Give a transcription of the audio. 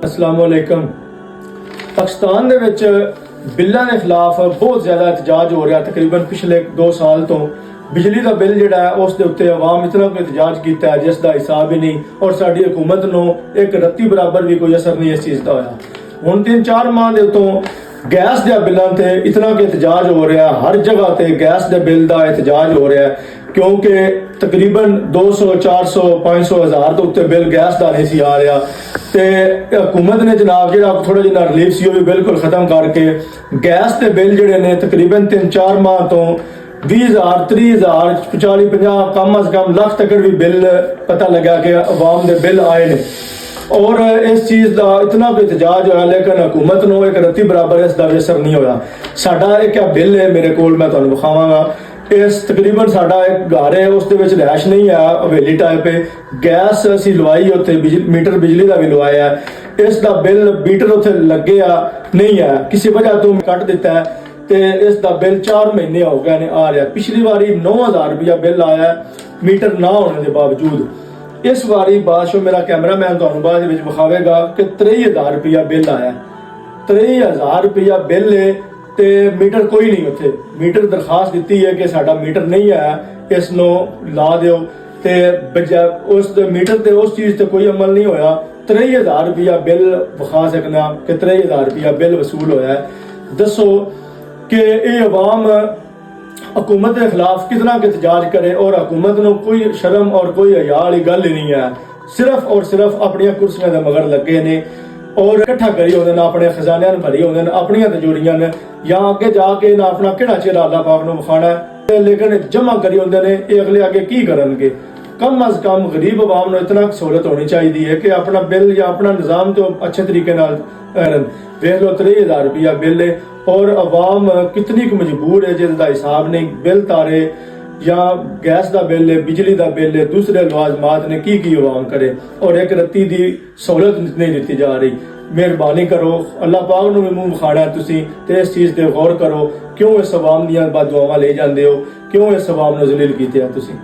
अस्सलाम वालेकुम। पाकिस्तान दे विच बिल्लां दे खिलाफ बहुत ज़्यादा एहतजाज हो रहा। तकरीबन पिछले 2 साल तो बिजली का बिल जिहड़ा है उस दे उत्ते आवाम इतना कोई एहतजाज किया है जिसका हिसाब ही नहीं, और साडी हुकूमत नूं एक रत्ती बराबर भी कोई असर नहीं इस चीज़ का होया। हुण 3-4 माह दे उत्तों गैस दे बिलों ते इतना कि एहतजाज हो रहा, हर जगह ते गैस दे बिल का एहतजाज हो रहा है, क्योंकि तकरीबन 200, 400, 500 हज़ार तो उत्ते बिल गैस का नहीं सी आ रहा। तो हुकूमत ने जनाब जो थोड़ा जिहा रिलीफ सी भी बिल्कुल खत्म करके गैस के बिल जोड़े ने तकरीबन 3-4 माह तो 20,000, 30,000, 40, 50 कम अज कम लाख तक भी बिल पता लगा कि अवाम के बिल आए ने। और इस चीज़ का इतना कोई एहतजाज होया, लेकिन हुकूमत नूं एक रत्ती बराबर इसका भी असर नहीं होया। साडा एक बिल है मेरे कोल, मैं तुहानूं विखावांगा। इस तकरीबन साडा एक घर है, उस रैश नहीं है, हवेली टाइप है। गैस असीं लवाई उत्थे मीटर बिजली का भी लवाया है। इसका बिल मीटर उत्थे लगे नहीं है, किसी वजह तो कट दिता है, तो इसका बिल 4 महीने हो गए ने आ रहा। पिछली बारी 9,000 रुपया बिल आया मीटर ना होने के बावजूद। इस बारी बादशाह मेरा कैमरामैन तुहानूं बाद विच विखावेगा कि 23,000 रुपया बिल आया। 23,000 रुपया बिल है ते मीटर कोई नहीं उत्थे। मीटर दरखास्त दी है कि साडा मीटर नहीं है, इसनों ला दिओ, ते बजाय उस मीटर ते उस चीज़ ते कोई अमल नहीं होया। 23,000 रुपया बिल विखा सकना कि 23,000 रुपया बिल वसूल होया। दसो कि ये अवाम हुकूमत के खिलाफ कितना एहतजाज करे, और हुकूमत को कोई शर्म और कोई हया वाली गल ही नहीं है। सिर्फ और सिर्फ अपनी कुर्सियां के मगर लगे ने और इकट्ठा करी होंदे, अपने खजानियां भरी होंदे, अपनियां तिजोरियां ने, या अगे जाके ना अपना किहड़ा चेहरा अल्लाह पाक नूं विखाना है, लेकिन जमा करी होंदे ने। ये अगले आगे की करनगे? कम अज कम गरीब अवाम नूं इतना सहूलत होनी चाहिए है कि अपना बिल या अपना निज़ाम तो अच्छे तरीके नाल देख लो। 23,000 रुपया बिल है और अवाम कितनी मजबूर है जिसका हिसाब नहीं। बिल तारे या गैस का बिल है, बिजली का बिल है, दूसरे लवाजमात ने की अवाम करे, और एक रत्ती की सहूलत नहीं दी जा रही। मेहरबानी करो, अल्लाह पाक नूं भी मुंह विखाना तुसीं ते इस चीज़ ते गौर करो। क्यों इस अवाम दीयां बददुआवां ले जांदे हो? क्यों इस अवाम नूं ज़लील कीते तुसीं?